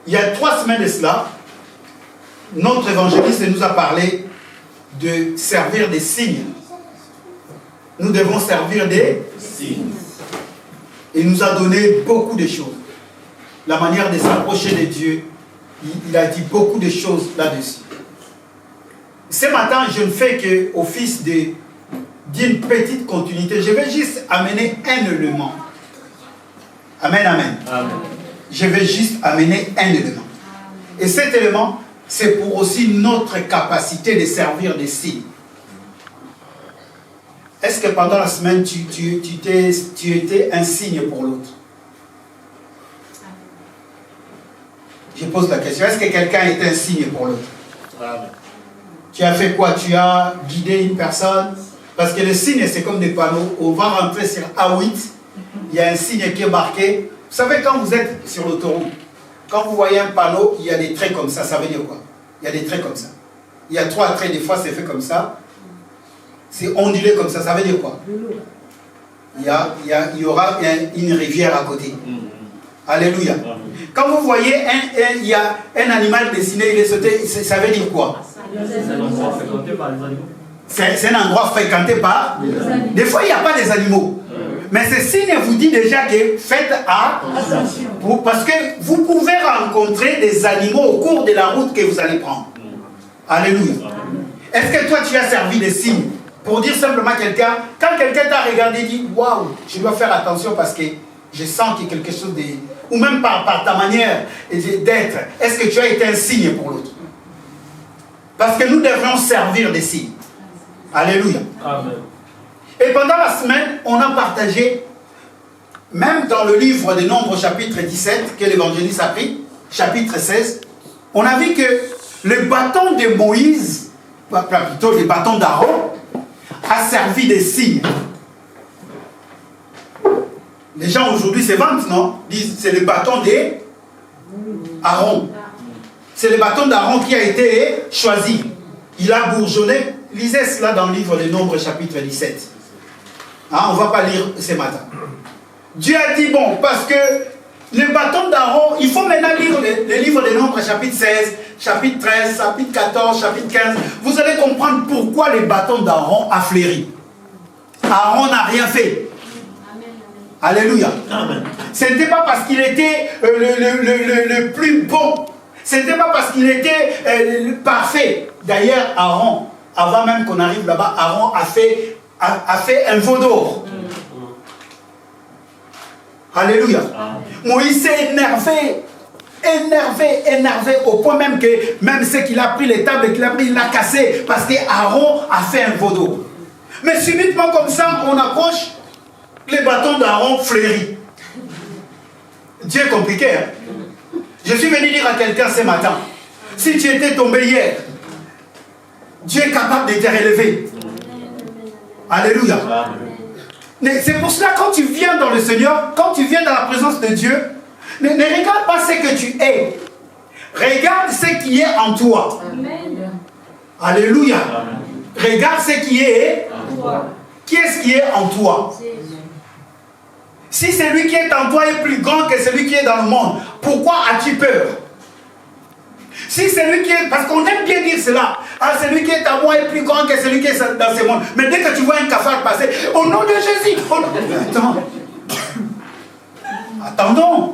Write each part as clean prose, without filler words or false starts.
il y a 3 semaines de cela, notre évangéliste nous a parlé de servir des signes. Nous devons servir des signes. Il nous a donné beaucoup de choses. La manière de s'approcher de Dieu, il a dit beaucoup de choses là-dessus. Ce matin, je ne fais qu'office d'une petite continuité. Je vais juste amener un élément. Amen, amen. Amen. Je vais juste amener un élément. Et cet élément, c'est pour aussi notre capacité de servir des signes. Est-ce que pendant la semaine, tu étais un signe pour l'autre? Je pose la question. Est-ce que quelqu'un était un signe pour l'autre? Tu as fait quoi? Tu as guidé une personne? Parce que les signes, c'est comme des panneaux. On va rentrer sur A8. Il y a un signe qui est marqué. Vous savez, quand vous êtes sur l'autoroute, quand vous voyez un panneau, il y a des traits comme ça. Ça veut dire quoi? Il y a des traits comme ça. Il y a 3 traits. Des fois, c'est fait comme ça. C'est ondulé comme ça. Ça veut dire quoi? Il y aura une rivière à côté. Alléluia. Quand vous voyez il y a un animal dessiné, il est sauté, ça veut dire quoi? C'est un endroit fréquenté par les animaux. Des fois, il n'y a pas des animaux. Mais ce signe vous dit déjà que faites attention. Parce que vous pouvez rencontrer des animaux au cours de la route que vous allez prendre. Alléluia. Est-ce que toi, tu as servi des signes pour dire simplement à quelqu'un, quand quelqu'un t'a regardé, dit waouh, je dois faire attention parce que je sens qu'il y a quelque chose de. Ou même par ta manière d'être, est-ce que tu as été un signe pour l'autre? Parce que nous devons servir des signes. Alléluia. Amen. Et pendant la semaine, on a partagé, même dans le livre des Nombres, chapitre 17, que l'évangéliste a pris, chapitre 16, on a vu que le bâton de Moïse, plutôt le bâton d'Aaron, a servi des signes. Les gens aujourd'hui se vantent, non? Disent c'est le bâton d'Aaron. C'est le bâton d'Aaron qui a été choisi. Il a bourgeonné. Lisez cela dans le livre des Nombres, chapitre 17. Hein, on ne va pas lire ce matin. Dieu a dit, bon, parce que le bâton d'Aaron, il faut maintenant lire le livre des Nombres, chapitre 16, chapitre 13, chapitre 14, chapitre 15. Vous allez comprendre pourquoi le bâton d'Aaron a fléri. Aaron n'a rien fait. Alléluia. Amen. Ce n'était pas parce qu'il était le plus bon. Ce n'était pas parce qu'il était parfait. D'ailleurs, Aaron, avant même qu'on arrive là-bas, Aaron a fait un veau d'or. Alléluia. Moïse s'est énervé au point même que même ce qu'il a pris les tables et qu'il a pris, il l'a cassé parce qu'Aaron a fait un veau d'or. Mais subitement comme ça, on approche. Les bâtons d'Aaron fleurit. Dieu est compliqué. Hein? Je suis venu dire à quelqu'un ce matin, si tu étais tombé hier, Dieu est capable de te relever. Alléluia. C'est pour cela quand tu viens dans le Seigneur, quand tu viens dans la présence de Dieu, ne regarde pas ce que tu es. Regarde ce qui est en toi. Amen. Alléluia. Amen. Regarde ce qui est en toi. Qui est-ce qui est en toi? Si celui qui est en toi est plus grand que celui qui est dans le monde, pourquoi as-tu peur? Si celui qui est... Parce qu'on aime bien dire cela. Ah, celui qui est en moi est plus grand que celui qui est dans ce monde. Mais dès que tu vois un cafard passer, au nom de Jésus... Attends. Attendons.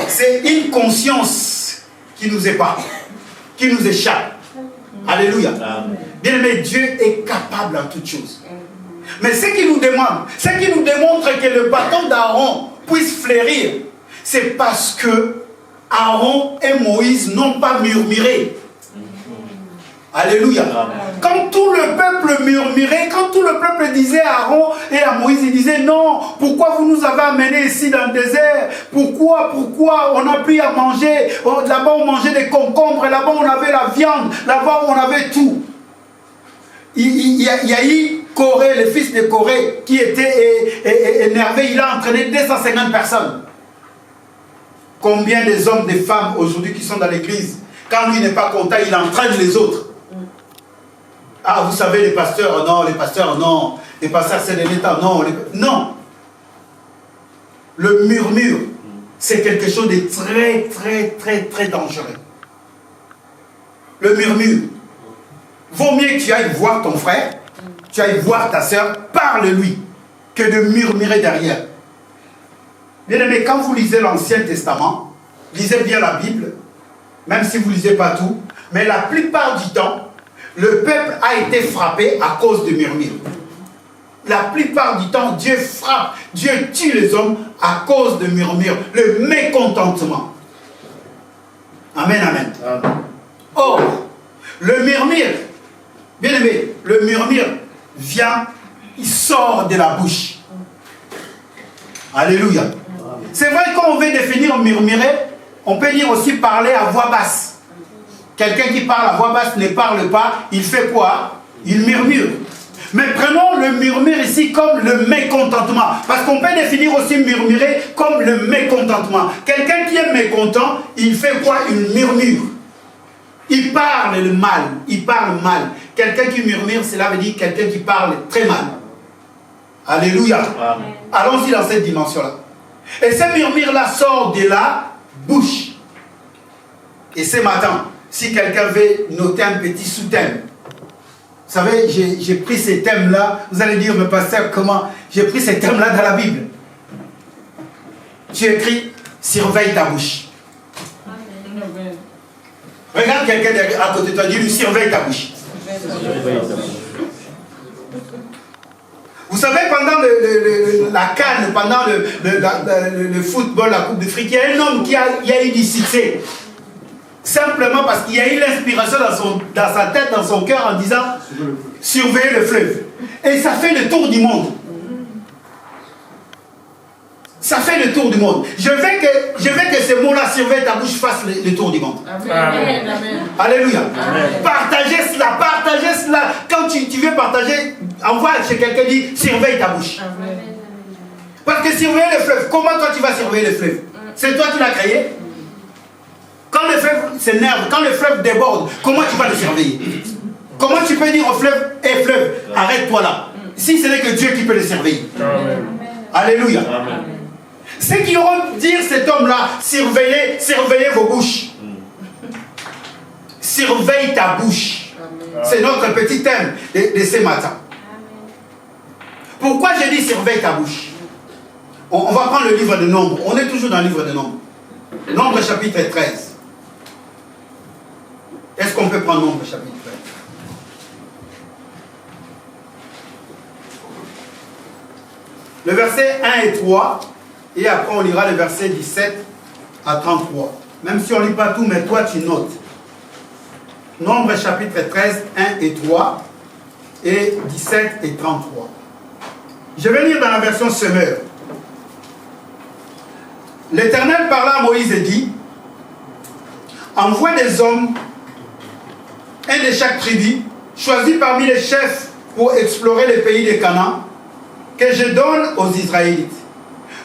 C'est une conscience qui nous épargne, qui nous échappe. Alléluia. Bien aimé, Dieu est capable en toutes choses. Mais ce qu'il nous demande, ce qui nous démontre que le bâton d'Aaron puisse fleurir, c'est parce que Aaron et Moïse n'ont pas murmuré. Alléluia. Quand tout le peuple murmurait, quand tout le peuple disait à Aaron et à Moïse, il disait non, pourquoi vous nous avez amenés ici dans le désert? Pourquoi on a pu à manger? Là-bas on mangeait des concombres, là-bas on avait la viande, là-bas on avait tout. Il y a eu Corée, le fils de Corée, qui était énervé, il a entraîné 250 personnes. Combien des hommes, des femmes aujourd'hui qui sont dans l'église, quand lui n'est pas content, il entraîne les autres. Ah, vous savez, les pasteurs, non, c'est de l'État, non. Non. Le murmure, c'est quelque chose de très, très, très, très dangereux. Le murmure. Vaut mieux que tu ailles voir ton frère, tu ailles voir ta soeur, parle-lui, que de murmurer derrière. Bien aimé, quand vous lisez l'Ancien Testament, lisez bien la Bible, même si vous ne lisez pas tout, mais la plupart du temps, le peuple a été frappé à cause de murmures. La plupart du temps, Dieu frappe, Dieu tue les hommes à cause de murmures, le mécontentement. Amen, amen. Amen. Or, le murmure, bien aimé, le murmure vient, il sort de la bouche. Alléluia. C'est vrai qu'on veut définir murmurer, on peut dire aussi parler à voix basse. Quelqu'un qui parle à voix basse ne parle pas, il fait quoi? Il murmure. Mais prenons le murmure ici comme le mécontentement. Parce qu'on peut définir aussi murmurer comme le mécontentement. Quelqu'un qui est mécontent, il fait quoi? Il murmure. Il parle le mal. Il parle mal. Quelqu'un qui murmure, cela veut dire quelqu'un qui parle très mal. Alléluia. Allons-y dans cette dimension-là. Et ce murmure-là sort de la bouche. Et ce matin, si quelqu'un veut noter un petit sous-thème, vous savez, j'ai pris ces thèmes-là, vous allez dire, mais pasteur, comment? J'ai pris ces thèmes-là dans la Bible. Tu écris, surveille ta bouche. Amen. Regarde quelqu'un à côté de toi, dis-lui, surveille ta bouche. Vous savez, pendant la CAN, pendant le football, la Coupe d'Afrique, il y a un homme qui a eu du succès. Simplement parce qu'il y a eu l'inspiration dans sa tête, dans son cœur, en disant surveiller le fleuve. Et ça fait le tour du monde. Ça fait le tour du monde. Je veux que ce mot-là, surveille ta bouche, fasse le tour du monde. Amen. Alléluia. Amen. Partagez cela. Quand tu veux partager, envoie chez quelqu'un, dit surveille ta bouche. Amen. Parce que surveiller le fleuve, comment toi tu vas surveiller le fleuve? C'est toi qui l'as créé. Quand le fleuve s'énerve, quand le fleuve déborde, comment tu vas le surveiller? Comment tu peux dire au fleuve, hé fleuve, arrête-toi là? Si ce n'est que Dieu qui peut le surveiller. Amen. Alléluia. Amen. Ceux qui auront dit cet homme-là, surveillez vos bouches. Surveille ta bouche. C'est notre petit thème de ce matin. Pourquoi je dis surveille ta bouche? On va prendre le livre de Nombres. On est toujours dans le livre de Nombres. Nombres chapitre 13. Est-ce qu'on peut prendre Nombres chapitre 13? Le verset 1 et 3. Et après, on lira le verset 17 à 33. Même si on ne lit pas tout, mais toi, tu notes. Nombres chapitre 13, 1 et 3, et 17 et 33. Je vais lire dans la version Semeur. L'Éternel parla à Moïse et dit, envoie des hommes, un de chaque tribu, choisis parmi les chefs pour explorer le pays de Canaan, que je donne aux Israélites.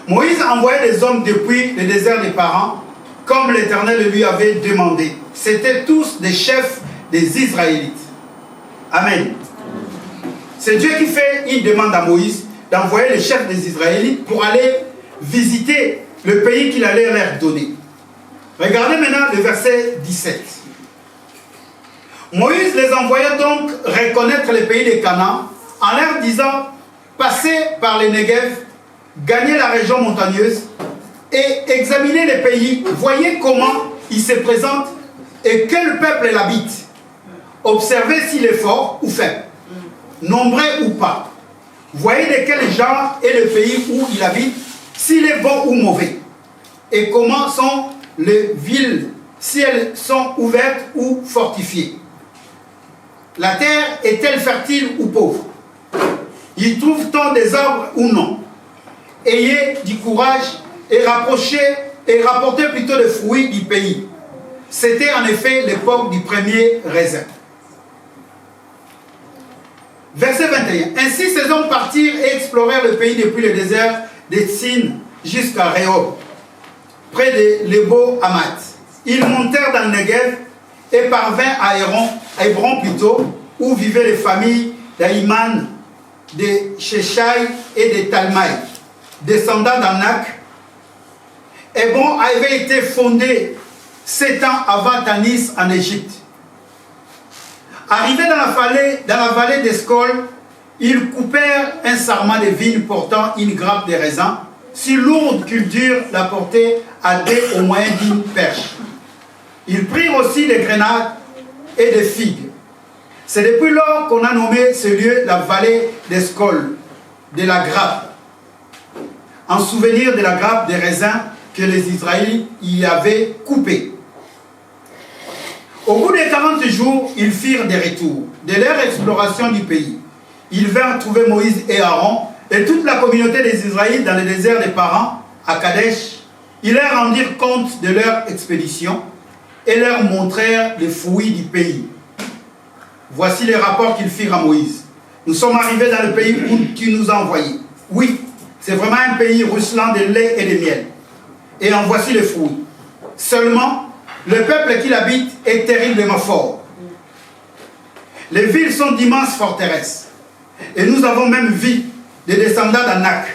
Moïse envoyait des hommes depuis le désert des Parans, comme l'Éternel lui avait demandé. C'étaient tous des chefs des Israélites. Amen. C'est Dieu qui fait une demande à Moïse d'envoyer les chefs des Israélites pour aller visiter le pays qu'il allait leur donner. Regardez maintenant le verset 17. Moïse les envoyait donc reconnaître le pays de Canaan en leur disant, passez par les Negev, gagnez la région montagneuse et examinez les pays, voyez comment il se présente et quel peuple l'habite. Observez s'il est fort ou faible, nombreux ou pas. Voyez de quel genre est le pays où il habite, s'il est bon ou mauvais. Et comment sont les villes, si elles sont ouvertes ou fortifiées. La terre est-elle fertile ou pauvre? Y trouve-t-on des arbres ou non? Ayez du courage et rapportez plutôt les fruits du pays. C'était en effet l'époque du premier raisin. Verset 21. Ainsi ces hommes partirent et explorèrent le pays depuis le désert de Tsin jusqu'à Rehob, près de Lebo-Hamath. Ils montèrent dans le Negev et parvinrent à Hébron plutôt, où vivaient les familles d'Aïman, de Sheshai et de Talmaï, descendants d'Anak. Hébron avait été fondé 7 ans avant Tanis en Égypte. Arrivés dans la vallée d'Escol, ils coupèrent un sarment de vigne portant une grappe de raisin, si lourde qu'ils durent la porter à au moyen d'une perche. Ils prirent aussi des grenades et des figues. C'est depuis lors qu'on a nommé ce lieu la vallée d'Escol, de la grappe, en souvenir de la grappe des raisins que les Israélites y avaient coupés. Au bout de 40 jours, ils firent des retours de leur exploration du pays. Ils vinrent trouver Moïse et Aaron et toute la communauté des Israélites dans le désert des Parans, à Kadesh. Ils leur rendirent compte de leur expédition et leur montrèrent les fruits du pays. Voici les rapports qu'ils firent à Moïse. Nous sommes arrivés dans le pays où tu nous as envoyés. Oui, c'est vraiment un pays ruisselant de lait et de miel. Et en voici les fruits. Seulement, le peuple qui l'habite est terriblement fort. Les villes sont d'immenses forteresses. Et nous avons même vu des descendants d'Anak.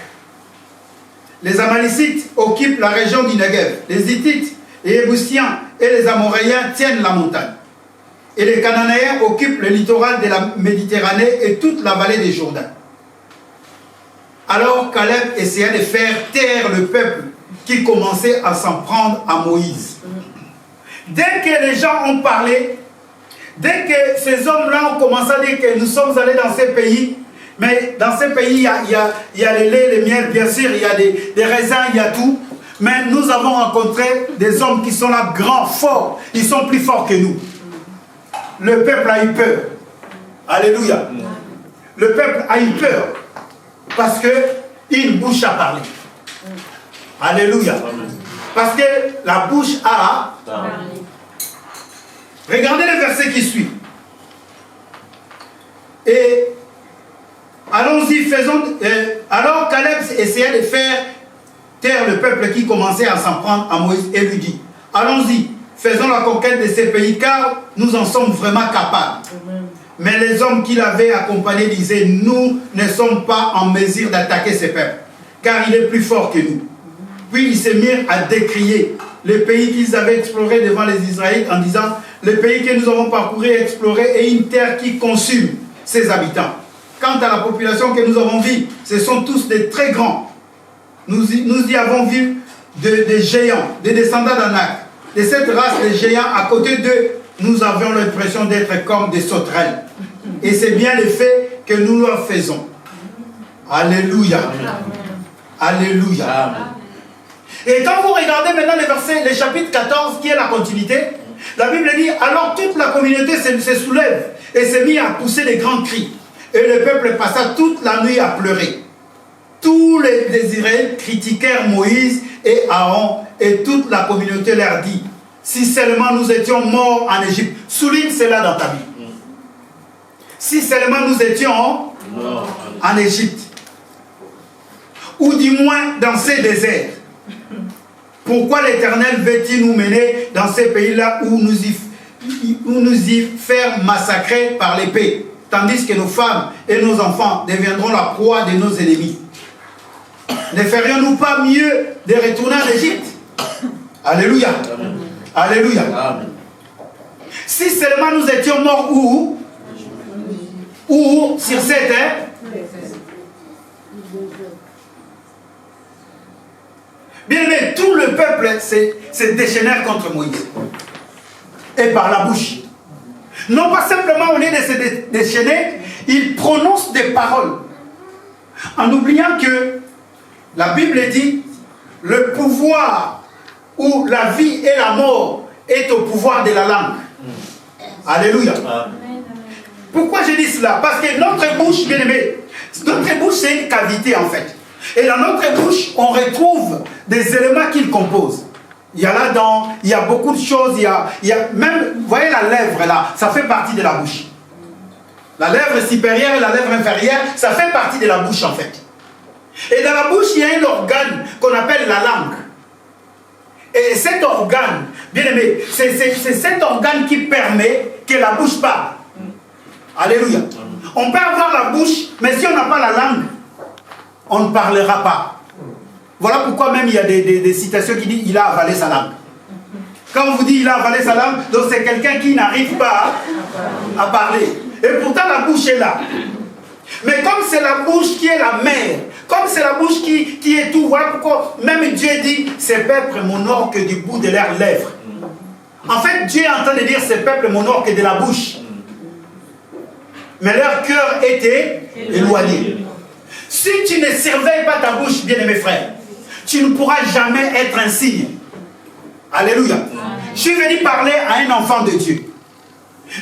Les Amalécites occupent la région du Negev. Les Hittites, les Ébusiens et les Amoréens tiennent la montagne. Et les Cananéens occupent le littoral de la Méditerranée et toute la vallée des Jourdains. Alors Caleb essaya de faire taire le peuple qui commençait à s'en prendre à Moïse. Dès que les gens ont parlé, dès que ces hommes-là ont commencé à dire que nous sommes allés dans ces pays, mais dans ces pays, il y a le lait, le miel, bien sûr, il y a des raisins, il y a tout. Mais nous avons rencontré des hommes qui sont là, grands, forts. Ils sont plus forts que nous. Le peuple a eu peur. Alléluia. Le peuple a eu peur. Parce qu'une bouche a parlé. Alléluia. Parce que la bouche a parlé. Regardez le verset qui suit. Et allons-y, faisons. Alors Caleb essayait de faire taire le peuple qui commençait à s'en prendre à Moïse et lui dit, allons-y, faisons la conquête de ces pays car nous en sommes vraiment capables. Amen. Mais les hommes qui l'avaient accompagné disaient, nous ne sommes pas en mesure d'attaquer ces peuples car il est plus fort que nous. Puis ils se mirent à décrier les pays qu'ils avaient explorés devant les Israélites en disant, le pays que nous avons parcouru et exploré est une terre qui consume ses habitants. Quant à la population que nous avons vue, ce sont tous des très grands. Nous y avons vu des géants, des descendants d'Anak. De cette race de géants, à côté d'eux, nous avions l'impression d'être comme des sauterelles. Et c'est bien l'effet que nous leur faisons. Alléluia. Alléluia. Amen. Et quand vous regardez maintenant les versets, le chapitre 14, qui est la continuité, la Bible dit, alors toute la communauté se soulève et s'est mise à pousser des grands cris. Et le peuple passa toute la nuit à pleurer. Tous les Israélites critiquèrent Moïse et Aaron et toute la communauté leur dit, si seulement nous étions morts en Égypte, souligne cela dans ta vie. Si seulement nous étions en Égypte, ou du moins dans ces déserts, pourquoi l'Éternel veut-il nous mener dans ces pays-là où nous y faire massacrer par l'épée, tandis que nos femmes et nos enfants deviendront la proie de nos ennemis? Ne ferions-nous pas mieux de retourner en Égypte? Alléluia. Amen. Alléluia. Amen. Si seulement nous étions morts où sur cette terre, bien aimé, tout le peuple se déchaînèrent contre Moïse. Et par la bouche. Non pas simplement au lieu de se déchaîner, ils prononcent des paroles. En oubliant que la Bible dit, le pouvoir où la vie et la mort est au pouvoir de la langue. Alléluia. Amen. Pourquoi je dis cela? Parce que notre bouche, bien aimé, notre bouche c'est une cavité en fait. Et dans notre bouche, on retrouve des éléments qui le composent. Il y a là-dedans, il y a beaucoup de choses, il y a même, vous voyez la lèvre là, ça fait partie de la bouche. La lèvre supérieure et la lèvre inférieure, ça fait partie de la bouche en fait. Et dans la bouche, il y a un organe qu'on appelle la langue. Et cet organe, bien aimé, c'est cet organe qui permet que la bouche parle. Alléluia. On peut avoir la bouche, mais si on n'a pas la langue, on ne parlera pas. Voilà pourquoi même il y a des citations qui disent « il a avalé sa langue ». Quand on vous dit « il a avalé sa langue », donc c'est quelqu'un qui n'arrive pas à parler. Et pourtant la bouche est là. Mais comme c'est la bouche qui est la mère, comme c'est la bouche qui est tout, voilà pourquoi même Dieu dit « ces peuples m'honorent que du bout de leurs lèvres ». En fait, Dieu est en train de dire « ces peuples m'honorent que de la bouche ». Mais leur cœur était éloigné. Si tu ne surveilles pas ta bouche, bien-aimé frère, tu ne pourras jamais être un signe. Alléluia. Je suis venu parler à un enfant de Dieu.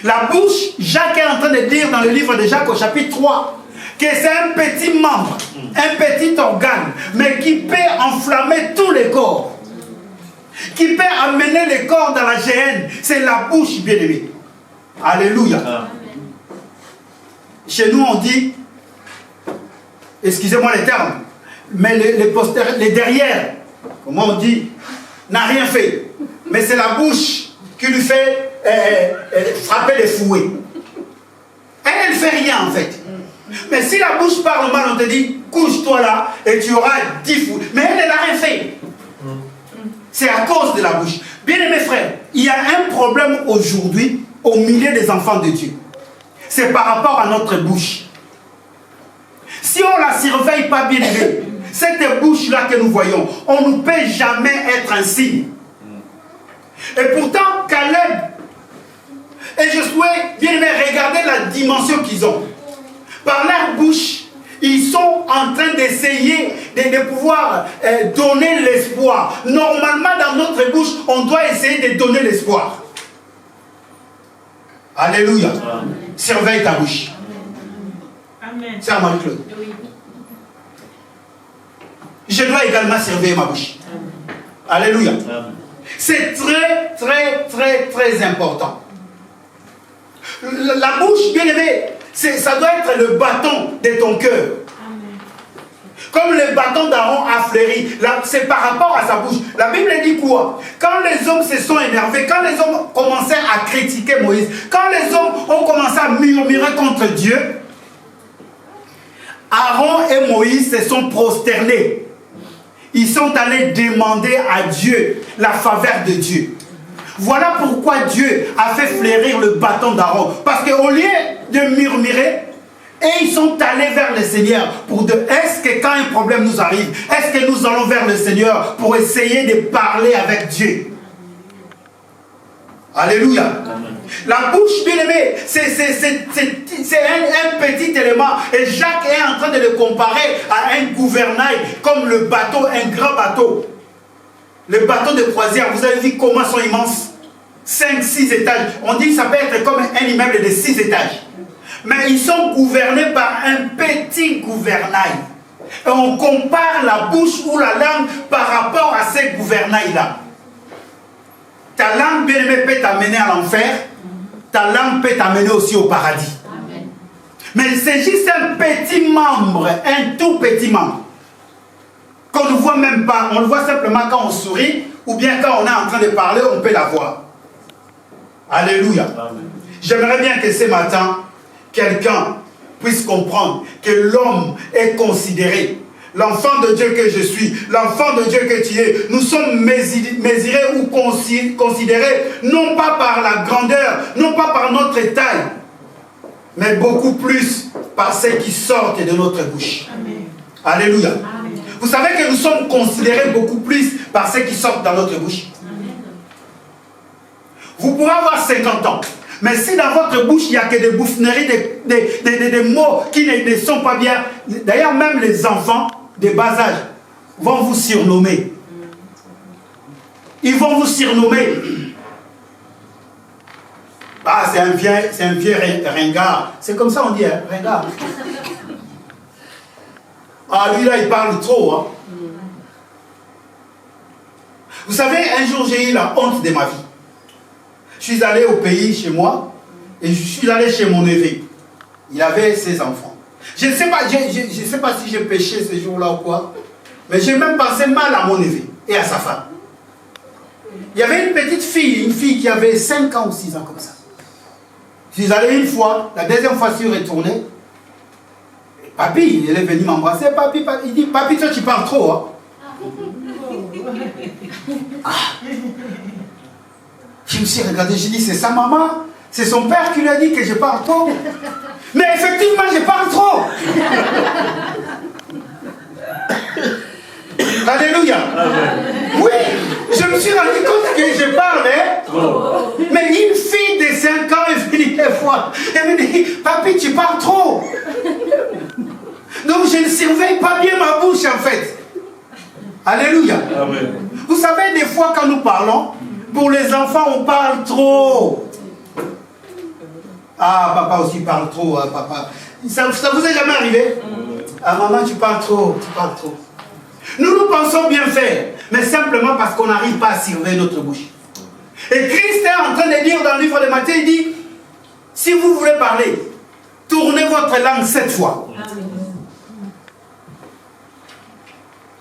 La bouche, Jacques est en train de dire dans le livre de Jacques au chapitre 3 que c'est un petit membre, un petit organe, mais qui peut enflammer tous les corps. Qui peut amener les corps dans la géhenne. C'est la bouche, bien-aimé. Alléluia. Chez nous, on dit, excusez-moi les termes, mais les derrière, comment on dit, n'a rien fait. Mais c'est la bouche qui lui fait frapper les fouets. Elle ne fait rien en fait. Mais si la bouche parle mal, on te dit, couche-toi là et tu auras 10 fouets. Mais elle n'a rien fait. C'est à cause de la bouche. Bien aimés frères, il y a un problème aujourd'hui au milieu des enfants de Dieu. C'est par rapport à notre bouche. Si on ne la surveille pas bien aimée, cette bouche-là que nous voyons, on ne peut jamais être un signe. Et pourtant, Caleb, et Josué, bien aimé, regardez la dimension qu'ils ont. Par leur bouche, ils sont en train d'essayer de pouvoir donner l'espoir. Normalement, dans notre bouche, on doit essayer de donner l'espoir. Alléluia. Amen. Surveille ta bouche. Amen. C'est à Marie-Claude. Oui. Je dois également surveiller ma bouche. Amen. Alléluia. C'est très, très, très, très important. La bouche, bien aimée, ça doit être le bâton de ton cœur. Comme le bâton d'Aaron a fleuri, c'est par rapport à sa bouche. La Bible dit quoi? Quand les hommes se sont énervés, quand les hommes commençaient à critiquer Moïse, quand les hommes ont commencé à murmurer contre Dieu, Aaron et Moïse se sont prosternés. Ils sont allés demander à Dieu la faveur de Dieu. Voilà pourquoi Dieu a fait fleurir le bâton d'Aaron. Parce qu'au lieu de murmurer, et ils sont allés vers le Seigneur pour dire, est-ce que quand un problème nous arrive, est-ce que nous allons vers le Seigneur pour essayer de parler avec Dieu? Alléluia. Amen. La bouche, bien aimée, c'est un petit élément. Et Jacques est en train de le comparer à un gouvernail, comme le bateau, un grand bateau. Le bateau de croisière, vous avez vu comment sont immenses? 5-6 étages. On dit que ça peut être comme un immeuble de 6 étages. Mais ils sont gouvernés par un petit gouvernail. Et on compare la bouche ou la langue par rapport à ces gouvernails-là. Ta langue, bien aimée, peut t'amener à l'enfer. Ta langue peut t'amener aussi au paradis. Amen. Mais c'est juste un petit membre, un tout petit membre. Qu'on ne voit même pas. On le voit simplement quand on sourit ou bien quand on est en train de parler, on peut la voir. Alléluia. J'aimerais bien que ce matin, quelqu'un puisse comprendre que l'homme est considéré. L'enfant de Dieu que je suis, l'enfant de Dieu que tu es, nous sommes mesurés ou considérés non pas par la grandeur, non pas par notre taille, mais beaucoup plus par ce qui sortent de notre bouche. Amen. Alléluia. Amen. Vous savez que nous sommes considérés beaucoup plus par ce qui sortent dans notre bouche. Amen. Vous pouvez avoir 50 ans. Mais si dans votre bouche, il n'y a que des bouffonneries, des mots qui ne sont pas bien, d'ailleurs même les enfants de bas âge vont vous surnommer. Ils vont vous surnommer. Ah, c'est un vieux ringard. C'est comme ça on dit, hein, ringard. Ah, lui là, il parle trop. Hein. Vous savez, un jour, j'ai eu la honte de ma vie. Je suis allé au pays chez moi et je suis allé chez mon neveu. Il avait ses enfants. Je ne sais pas, je sais pas si j'ai péché ce jour-là ou quoi, mais j'ai même pensé mal à mon neveu et à sa femme. Il y avait une petite fille, qui avait 5 ans ou 6 ans comme ça. Je suis allé une fois, la deuxième fois je suis retourné. Papy, il est venu m'embrasser. Papy, il dit, papy, toi tu parles trop. Hein. Ah. Je me suis regardé, j'ai dit, c'est sa maman, c'est son père qui lui a dit que je parle trop. Mais effectivement, je parle trop. Alléluia. Oui, je me suis rendu compte que je parlais trop. Mais une fille de 5 ans est venue des fois. Elle me dit, papi, tu parles trop. Donc je ne surveille pas bien ma bouche en fait. Alléluia. Amen. Vous savez, des fois quand nous parlons, pour les enfants, on parle trop. Ah, papa aussi parle trop, hein, papa. Ça vous est jamais arrivé? Ah, maman, tu parles trop, tu parles trop. Nous pensons bien faire, mais simplement parce qu'on n'arrive pas à surveiller notre bouche. Et Christ est en train de dire dans le livre de Matthieu, il dit, si vous voulez parler, tournez votre langue 7 fois.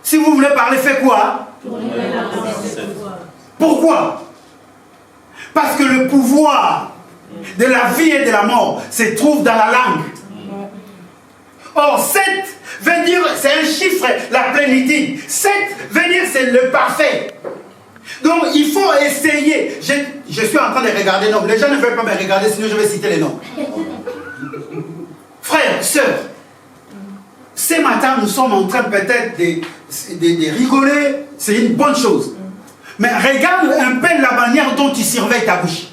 Si vous voulez parler, faites quoi? Tournez la langue 7 fois. Pourquoi? Parce que le pouvoir de la vie et de la mort se trouve dans la langue. Or, 7 veut dire, c'est un chiffre, la plénitude. 7 veut dire, c'est le parfait. Donc, il faut essayer. Je suis en train de regarder, non, les gens ne veulent pas me regarder, sinon je vais citer les noms. Frères, sœurs, ce matin, nous sommes en train peut-être de rigoler, c'est une bonne chose. Mais regarde un peu la manière dont tu surveilles ta bouche.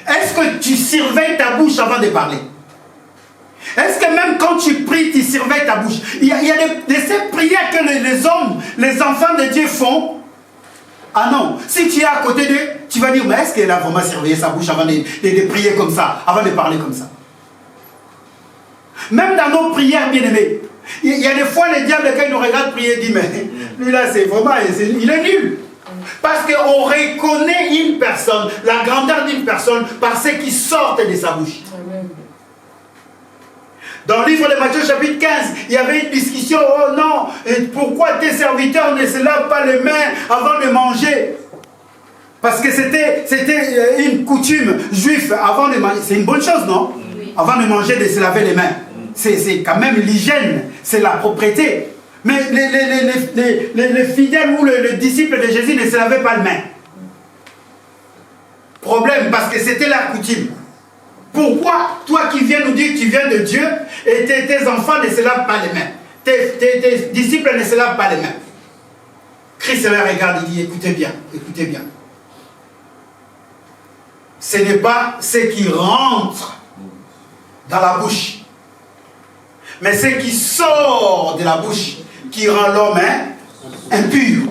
Est-ce que tu surveilles ta bouche avant de parler? Est-ce que même quand tu pries, tu surveilles ta bouche? Il y a ces prières que les hommes, les enfants de Dieu font. Ah non, si tu es à côté d'eux, tu vas dire, mais est-ce qu'elle a vraiment surveillé sa bouche avant de prier comme ça, avant de parler comme ça? Même dans nos prières, bien-aimés, il y a des fois, les diables, quand ils nous regardent prier, ils disent, mais lui là, c'est vraiment, il est nul. Parce qu'on reconnaît une personne, la grandeur d'une personne, par ce qui sort de sa bouche. Dans le livre de Matthieu chapitre 15, il y avait une discussion, oh non, pourquoi tes serviteurs ne se lavent pas les mains avant de manger? Parce que c'était une coutume juive avant de manger. C'est une bonne chose, non? Oui. Avant de manger, de se laver les mains. C'est quand même l'hygiène, c'est la propreté. Mais les fidèles ou les disciples de Jésus ne se lavaient pas les mains. Problème, parce que c'était la coutume. Pourquoi, toi qui viens nous dire que tu viens de Dieu, et tes enfants ne se lavent pas les mains, tes disciples ne se lavent pas les mains? Christ les regarde, il dit, écoutez bien, écoutez bien. Ce n'est pas ce qui rentre dans la bouche, mais ce qui sort de la bouche qui rend l'homme impur.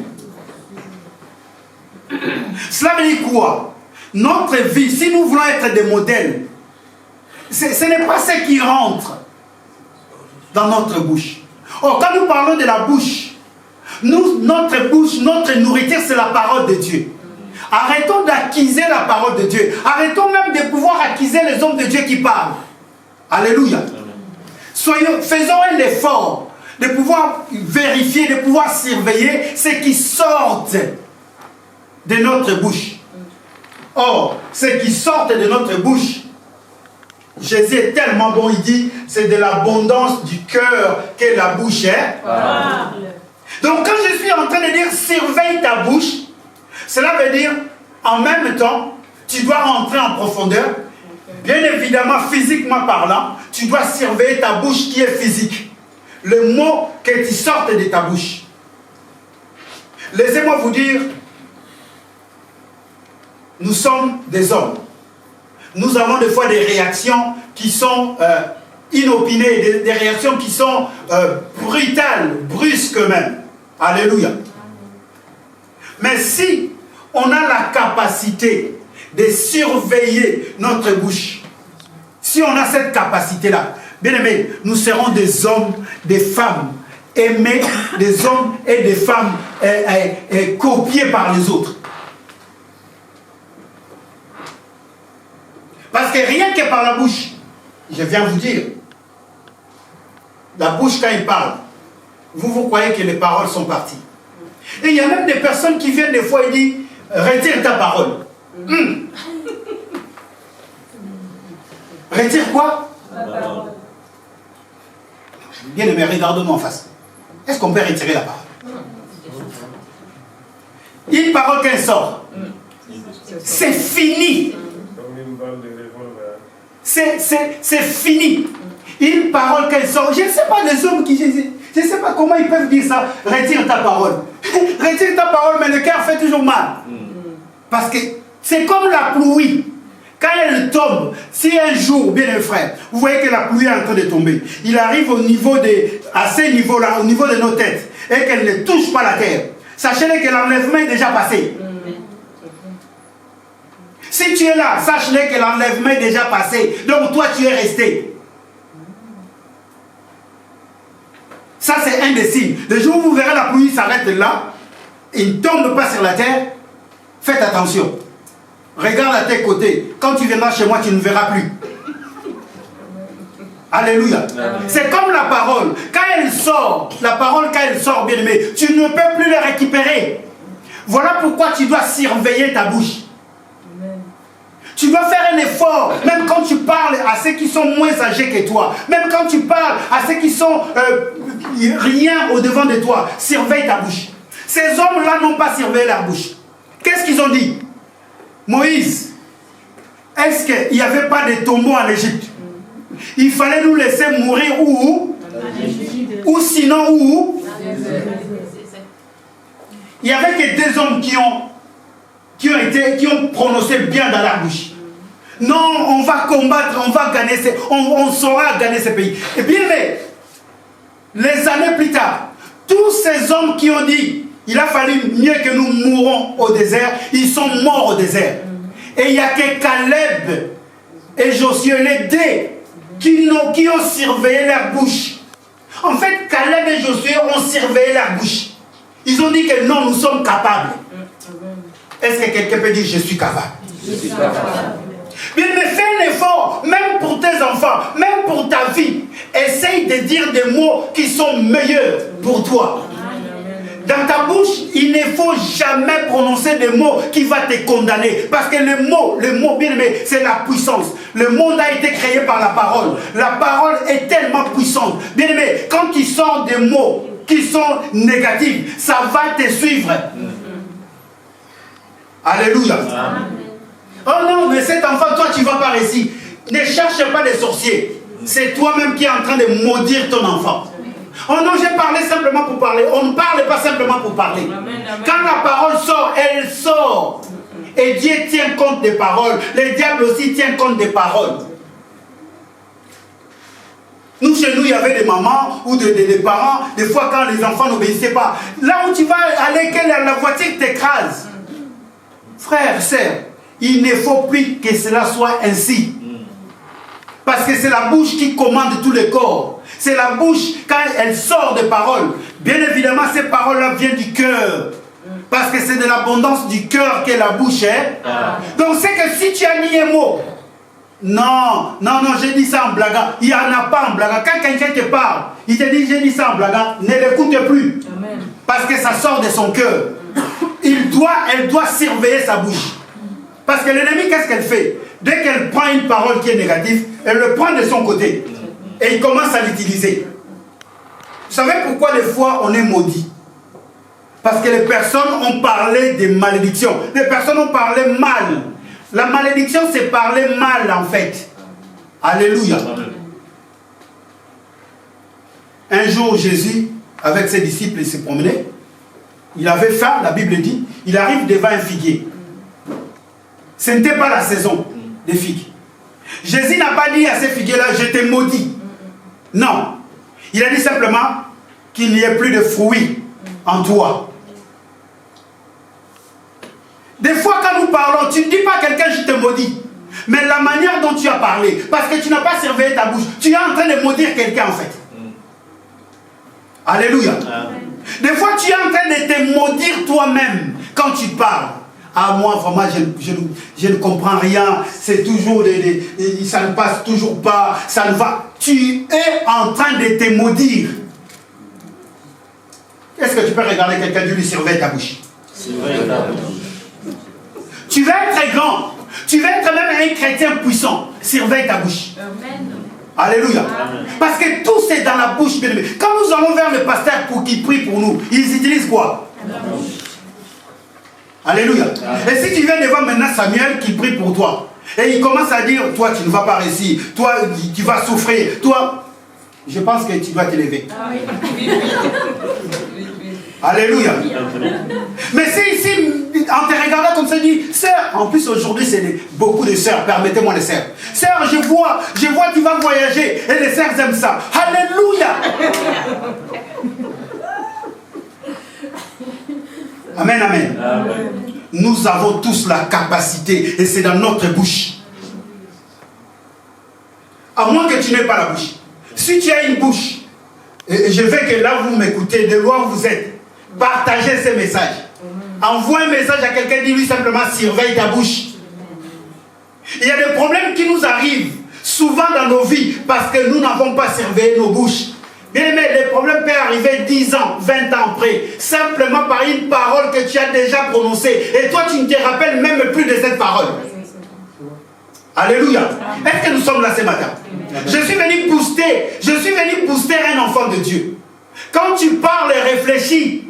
Cela veut dire quoi? Notre vie, si nous voulons être des modèles, ce n'est pas ce qui rentre dans notre bouche. Or, quand nous parlons de la bouche, notre bouche, notre nourriture, c'est la parole de Dieu. Arrêtons d'acquiser la parole de Dieu. Arrêtons même de pouvoir acquiser les hommes de Dieu qui parlent. Alléluia. Faisons un effort de pouvoir vérifier, de pouvoir surveiller ce qui sort de notre bouche. Or, ce qui sort de notre bouche, Jésus est tellement bon, il dit, c'est de l'abondance du cœur que la bouche est. Donc quand je suis en train de dire surveille ta bouche, cela veut dire en même temps, tu dois rentrer en profondeur. Bien évidemment, physiquement parlant, tu dois surveiller ta bouche qui est physique. Le mot que tu sortes de ta bouche. Laissez-moi vous dire, nous sommes des hommes. Nous avons des fois des réactions qui sont inopinées, des réactions qui sont brutales, brusques même. Alléluia. Mais si on a la capacité de surveiller notre bouche, si on a cette capacité-là, bien aimé, nous serons des hommes, des femmes aimés, des hommes et des femmes copiés par les autres. Parce que rien que par la bouche, je viens vous dire, la bouche quand il parle, vous croyez que les paroles sont parties. Et il y a même des personnes qui viennent des fois et disent, retire ta parole. Retire quoi? Bien aimé, regarde-moi en face. Est-ce qu'on peut retirer la parole? Une parole qu'elle sort. C'est fini. C'est fini. Une parole qu'elle sort. Je ne sais pas les hommes qui... Je ne sais pas comment ils peuvent dire ça. Retire ta parole. Retire ta parole, mais le cœur fait toujours mal. Parce que c'est comme la pluie. Quand elle tombe, si un jour, bien les frères, vous voyez que la pluie est en train de tomber, il arrive au niveau à ces niveaux-là, au niveau de nos têtes, et qu'elle ne touche pas la terre. Sachez-le que l'enlèvement est déjà passé. Si tu es là, sache-le que l'enlèvement est déjà passé. Donc toi, tu es resté. Ça, c'est un des signes. Le jour où vous verrez la pluie s'arrête là, il ne tombe pas sur la terre, faites attention. Regarde à tes côtés. Quand tu viendras chez moi, tu ne verras plus. Alléluia. C'est comme la parole. Quand elle sort, la parole, quand elle sort, bien aimé, tu ne peux plus la récupérer. Voilà pourquoi tu dois surveiller ta bouche. Tu dois faire un effort, même quand tu parles à ceux qui sont moins âgés que toi, même quand tu parles à ceux qui sont rien au-devant de toi, surveille ta bouche. Ces hommes-là n'ont pas surveillé leur bouche. Qu'est-ce qu'ils ont dit? Moïse, est-ce qu'il n'y avait pas de tombeaux en Égypte? Il fallait nous laisser mourir où? Ou sinon où? Il n'y avait que deux hommes qui ont prononcé bien dans la bouche. Non, on va combattre, on va gagner, on saura gagner ce pays. Et bien, les années plus tard, tous ces hommes qui ont dit il a fallu mieux que nous mourons au désert, ils sont morts au désert. Et il n'y a que Caleb et Josué, les deux, qui ont surveillé leur bouche. En fait, Caleb et Josué ont surveillé leur bouche. Ils ont dit que non, nous sommes capables. Est-ce que quelqu'un peut dire je suis capable? Je suis capable. Bien, mais fais un effort, même pour tes enfants, même pour ta vie. Essaye de dire des mots qui sont meilleurs pour toi. Dans ta bouche, il ne faut jamais prononcer des mots qui vont te condamner. Parce que le mot, bien aimé, c'est la puissance. Le monde a été créé par la parole. La parole est tellement puissante. Bien aimé, quand tu sors des mots qui sont négatifs, ça va te suivre. Alléluia. Amen. Oh non, mais cet enfant, toi, tu ne vas pas réussir. Ne cherche pas des sorciers. C'est toi-même qui es en train de maudire ton enfant. Oh non, j'ai parlé simplement pour parler. On ne parle pas simplement pour parler. Amen. Quand la parole sort, elle sort. Et Dieu tient compte des paroles. Le diable aussi tient compte des paroles. Nous, chez nous, il y avait des mamans ou des parents, des fois quand les enfants n'obéissaient pas. Là où tu vas aller, la voiture t'écrase. Frère, sœur, il ne faut plus que cela soit ainsi. Parce que c'est la bouche qui commande tout le corps. C'est la bouche, quand elle sort des paroles. Bien évidemment, ces paroles-là viennent du cœur. Parce que c'est de l'abondance du cœur que la bouche est. Donc c'est que si tu as mis un mot, non, j'ai dit ça en blaguant. Il n'y en a pas en blaguant. Quand quelqu'un te parle, il te dit j'ai dit ça en blaguant, ne l'écoute plus. Amen. Parce que ça sort de son cœur. Elle doit surveiller sa bouche. Parce que l'ennemi, qu'est-ce qu'elle fait? Dès qu'elle prend une parole qui est négative, elle le prend de son côté. Et il commence à l'utiliser. Vous savez pourquoi des fois on est maudit? Parce que les personnes ont parlé de malédiction. Les personnes ont parlé mal. La malédiction, c'est parler mal en fait. Alléluia. Un jour, Jésus, avec ses disciples, il se promenait. Il avait faim, la Bible dit. Il arrive devant un figuier. Ce n'était pas la saison des figues. Jésus n'a pas dit à ces figuiers-là, je t'ai maudit. Non. Il a dit simplement qu'il n'y ait plus de fruits en toi. Des fois, quand nous parlons, tu ne dis pas à quelqu'un, je te maudis. Mais la manière dont tu as parlé, parce que tu n'as pas surveillé ta bouche, tu es en train de maudire quelqu'un en fait. Alléluia. Des fois, tu es en train de te maudire toi-même quand tu parles. Ah, moi, vraiment, je ne comprends rien. C'est toujours, ça ne passe toujours pas. Ça ne va. Tu es en train de te maudire. Est-ce que tu peux regarder quelqu'un et lui surveiller ta bouche? Surveille ta bouche. Tu vas être grand. Tu vas être même un chrétien puissant. Surveille ta bouche. Amen. Alléluia. Amen. Parce que tout c'est dans la bouche. Quand nous allons vers le pasteur pour qu'il prie pour nous, ils utilisent quoi? La bouche. Alléluia. Et si tu viens devant maintenant Samuel qui prie pour toi, et il commence à dire, toi tu ne vas pas réussir, toi tu vas souffrir, toi, je pense que tu dois t'élever. Alléluia. Mais si en te regardant comme ça, dit, sœur, en plus aujourd'hui c'est beaucoup de sœurs, permettez-moi les sœurs. Sœur, je vois, tu vas voyager, et les sœurs aiment ça. Alléluia. Amen, amen. Amen. Nous avons tous la capacité, et c'est dans notre bouche. À moins que tu n'aies pas la bouche. Si tu as une bouche, et je veux que là vous m'écoutez, de loin vous êtes, partagez ces messages. Envoie un message à quelqu'un, dis-lui simplement, surveille ta bouche. Il y a des problèmes qui nous arrivent souvent dans nos vies parce que nous n'avons pas surveillé nos bouches. Bien aimé, les problèmes peuvent arriver 10 ans, 20 ans après, simplement par une parole que tu as déjà prononcée. Et toi, tu ne te rappelles même plus de cette parole. Alléluia. Est-ce que nous sommes là ce matin? Je suis venu booster un enfant de Dieu. Quand tu parles et réfléchis,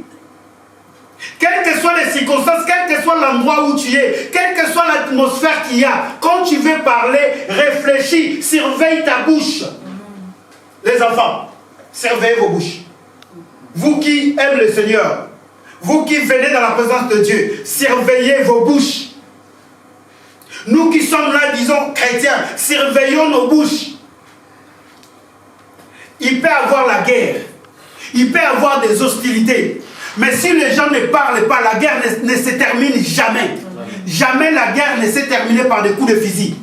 quelles que soient les circonstances, quel que soit l'endroit où tu es, quelle que soit l'atmosphère qu'il y a, quand tu veux parler, réfléchis, surveille ta bouche. Les enfants, surveillez vos bouches. Vous qui aimez le Seigneur, vous qui venez dans la présence de Dieu, surveillez vos bouches. Nous qui sommes là, disons chrétiens, surveillons nos bouches. Il peut y avoir la guerre, il peut y avoir des hostilités. Mais si les gens ne parlent pas, la guerre ne se termine jamais. Jamais la guerre ne s'est terminée par des coups de fusil.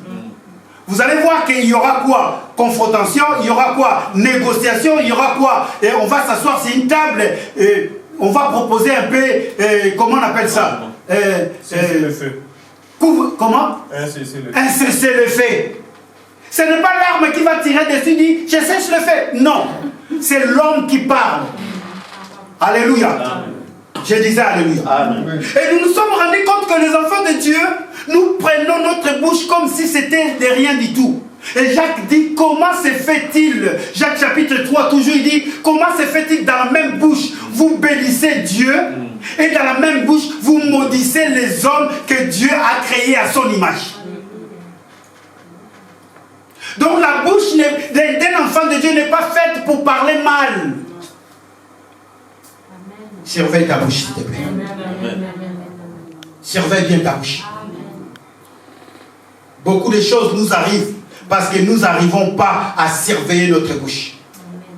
Vous allez voir qu'il y aura quoi? Confrontation, il y aura quoi? Négociation, il y aura quoi? Et on va s'asseoir sur une table, et on va proposer un peu, comment on appelle ça? Cessez-le-feu. Comment? Un cessez-le-feu. Ce n'est pas l'arme qui va tirer dessus, dit je cesse le feu. Non, c'est l'homme qui parle. Alléluia. Amen. Je disais Alléluia. Amen. Et nous nous sommes rendus compte que les enfants de Dieu, nous prenons notre bouche comme si c'était de rien du tout. Et Jacques dit, comment se fait-il? Jacques chapitre 3, toujours il dit, comment se fait-il dans la même bouche, vous bénissez Dieu, et dans la même bouche, vous maudissez les hommes que Dieu a créés à son image. Donc la bouche d'un enfant de Dieu n'est pas faite pour parler mal. Surveille ta bouche, s'il te plaît. Amen. Surveille bien ta bouche. Amen. Beaucoup de choses nous arrivent parce que nous n'arrivons pas à surveiller notre bouche. Amen.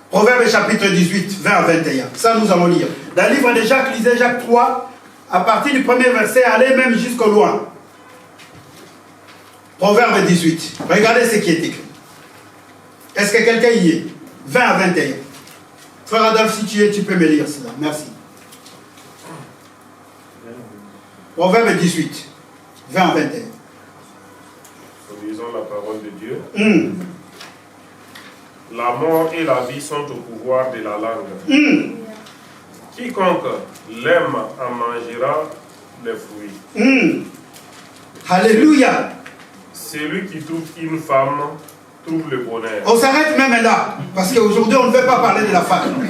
Proverbe chapitre 18, 20 à 21. Ça, nous allons lire. Dans le livre de Jacques, lisez Jacques 3, à partir du premier verset, allez même jusqu'au loin. Proverbe 18. Regardez ce qui est écrit. Est-ce que quelqu'un y est? 20 à 21. Frère Adolphe, si tu es, tu peux me lire cela. Merci. Proverbe 18, 20 à 21. Lisons la parole de Dieu. La mort et la vie sont au pouvoir de la langue. Quiconque l'aime en mangera les fruits. Alléluia. Celui qui trouve une femme trouve le bonheur. On s'arrête même là, parce qu'aujourd'hui on ne veut pas parler de la femme.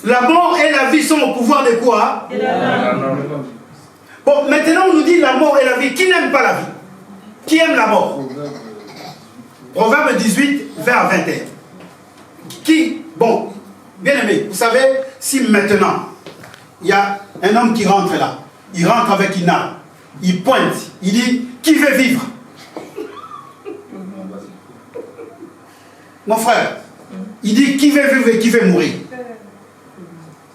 La mort et la vie sont au pouvoir de quoi? Bon, maintenant on nous dit la mort et la vie. Qui n'aime pas la vie? Qui aime la mort? Proverbe 18, 20 à 21. Qui? Bon, bien aimé, vous savez, si maintenant il y a un homme qui rentre là, il rentre avec une arme, il pointe, il dit, qui veut vivre? Mon frère, il dit, qui veut vivre et qui veut mourir?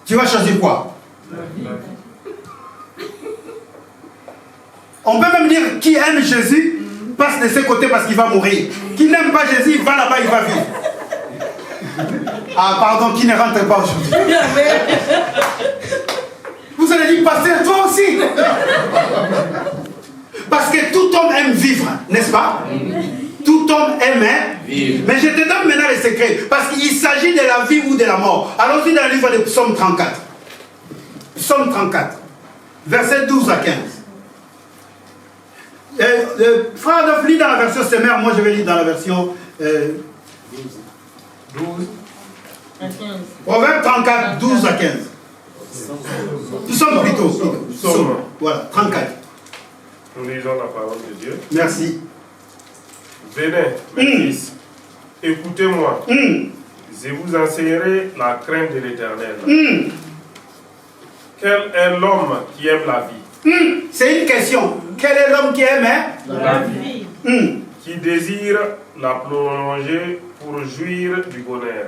Tu vas choisir quoi? On peut même dire, qui aime Jésus, passe de ce côté parce qu'il va mourir. Qui n'aime pas Jésus, va là-bas, il va vivre. Ah, pardon, qui ne rentre pas aujourd'hui? Vous allez dire, pasteur, toi aussi. Parce que tout homme aime vivre, n'est-ce pas? Tout homme aime vivre. Mais je te donne maintenant les secrets. Parce qu'il s'agit de la vie ou de la mort. Allons-y dans le livre de Psaume 34. Psaume 34. Verset 12 à 15. Frère Adolphe, lis dans la version Semer. Moi je vais lire dans la version 12. Proverbe 34, 12 à 15. Nous sommes plutôt. Psaume. Voilà, 34. Nous lisons la parole de Dieu. Merci. Venez, mes fils, écoutez-moi. Je vous enseignerai la crainte de l'Éternel. Quel est l'homme qui aime la vie? C'est une question. Quel est l'homme qui aime la vie? Qui désire la prolonger pour jouir du bonheur.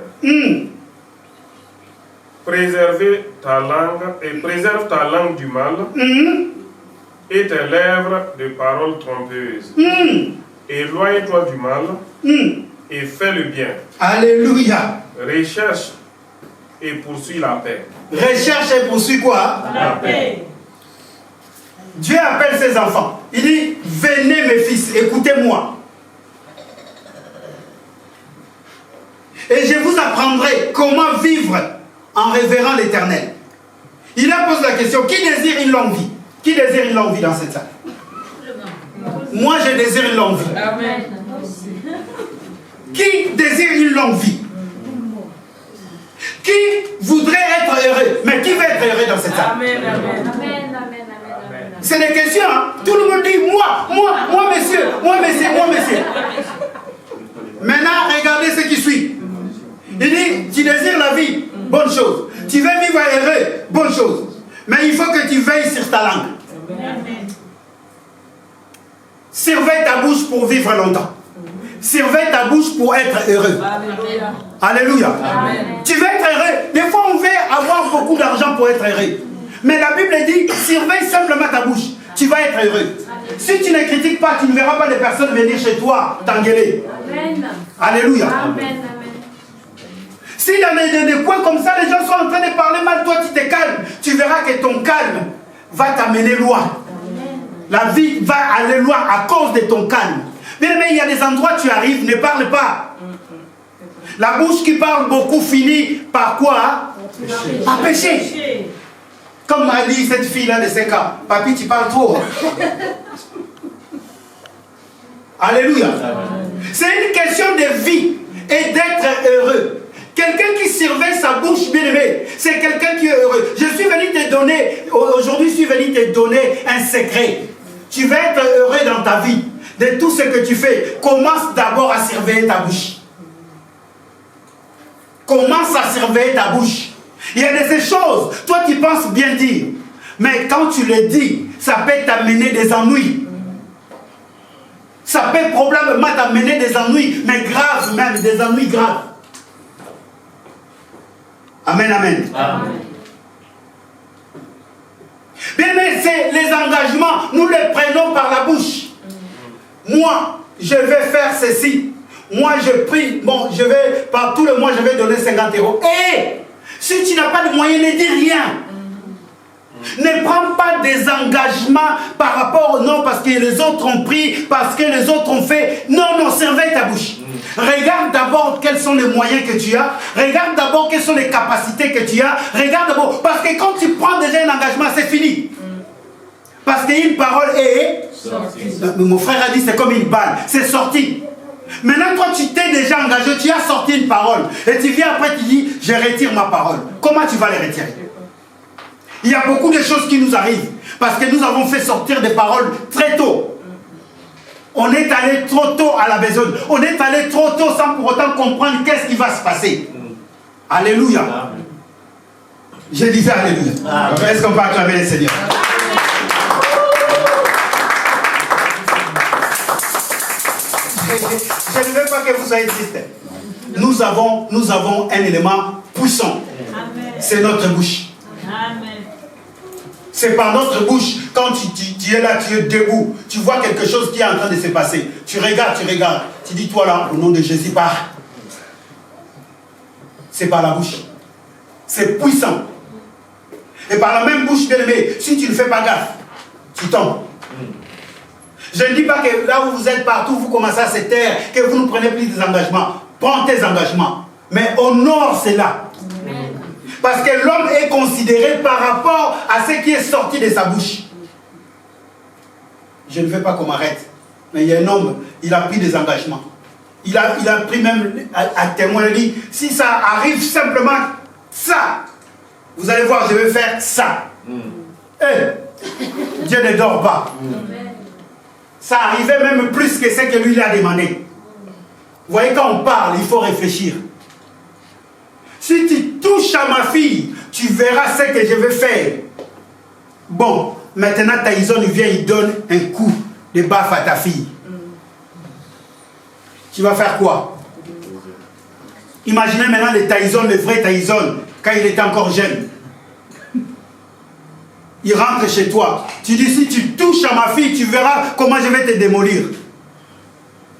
Préserve ta langue du mal et tes lèvres de paroles trompeuses. Éloigne-toi du mal et fais le bien. Alléluia. Recherche et poursuis la paix. Recherche et poursuis quoi? La paix. Dieu appelle ses enfants. Il dit, venez mes fils, écoutez-moi. Et je vous apprendrai comment vivre en révérant l'Éternel. Il a posé la question, qui désire une longue vie? Qui désire une longue vie dans cette salle? Moi, je désire une longue vie. Amen. Qui désire une longue vie? Qui voudrait être heureux? Mais qui veut être heureux dans cette salle? Amen. Amen. C'est des questions, hein? Tout le monde dit, moi, monsieur. Maintenant, regardez ce qui suit. Il dit, tu désires la vie, bonne chose. Tu veux vivre heureux, bonne chose. Mais il faut que tu veilles sur ta langue. Amen. Surveille ta bouche pour vivre longtemps. Surveille ta bouche pour être heureux. Alléluia. Alléluia. Amen. Tu veux être heureux. Des fois, on veut avoir beaucoup d'argent pour être heureux. Mais la Bible dit, surveille simplement ta bouche. Tu vas être heureux. Si tu ne critiques pas, tu ne verras pas les personnes venir chez toi t'engueuler. Amen. Alléluia. Amen. Si dans des coins comme ça, les gens sont en train de parler mal, toi tu te calmes. Tu verras que ton calme va t'amener loin. La vie va aller loin à cause de ton calme. Mais il y a des endroits où tu arrives, ne parle pas. La bouche qui parle beaucoup finit par quoi? Par pécher. Comme m'a dit cette fille-là de 5 ans, papi, tu parles trop. Alléluia. C'est une question de vie et d'être heureux. Quelqu'un qui surveille sa bouche, bien aimé, c'est quelqu'un qui est heureux. Je suis venu te donner, aujourd'hui, je suis venu te donner un secret. Tu vas être heureux dans ta vie. De tout ce que tu fais, commence d'abord à surveiller ta bouche. Commence à surveiller ta bouche. Il y a des choses, toi tu penses bien dire, mais quand tu le dis, ça peut t'amener des ennuis. Ça peut probablement t'amener des ennuis, mais graves même, des ennuis graves. Amen, amen. Amen. Bien, mais c'est les engagements, nous les prenons par la bouche. Moi, je vais faire ceci. Moi, je prie, bon, je vais, par tout le mois, je vais donner 50 €. Et si tu n'as pas de moyens, ne dis rien. Ne prends pas des engagements par rapport, non, parce que les autres ont pris, parce que les autres ont fait. Non, non, surveille ta bouche. Regarde d'abord quels sont les moyens que tu as. Regarde d'abord quelles sont les capacités que tu as. Regarde d'abord, parce que quand tu prends déjà un engagement, c'est fini. Parce qu'une parole est sortie. Mon frère a dit, c'est comme une balle, c'est sorti. Maintenant, toi, tu t'es déjà engagé, tu as sorti une parole. Et tu viens après, tu dis, je retire ma parole. Comment tu vas les retirer? Il y a beaucoup de choses qui nous arrivent. Parce que nous avons fait sortir des paroles très tôt. On est allé trop tôt à la besogne. On est allé trop tôt sans pour autant comprendre qu'est-ce qui va se passer. Alléluia. Je disais alléluia. Est-ce qu'on peut acclamer le Seigneur? Je ne veux pas que vous soyez tristes. Nous avons un élément puissant. C'est notre bouche. Amen. C'est par notre bouche, quand tu es là, tu es debout, tu vois quelque chose qui est en train de se passer. Tu regardes, tu dis, toi là, au nom de Jésus, pars. C'est par la bouche. C'est puissant. Et par la même bouche, bien aimé, si tu ne fais pas gaffe, tu tombes. Je ne dis pas que là où vous êtes partout, vous commencez à se taire, que vous ne prenez plus des engagements. Prends tes engagements. Mais honore cela. Parce que l'homme est considéré par rapport à ce qui est sorti de sa bouche. Je ne veux pas qu'on m'arrête. Mais il y a un homme, il a pris des engagements. il a pris même à témoin, il a dit, si ça arrive simplement ça, vous allez voir, je vais faire ça. Dieu ne dort pas. Ça arrivait même plus que ce que lui il a demandé. Vous voyez, quand on parle, il faut réfléchir. Si tu touches à ma fille, tu verras ce que je vais faire. Bon, maintenant Tyson vient, il donne un coup de baffe à ta fille. Tu vas faire quoi? Imaginez maintenant le Tyson, le vrai Tyson, quand il était encore jeune. Il rentre chez toi. Tu dis, si tu touches à ma fille, tu verras comment je vais te démolir.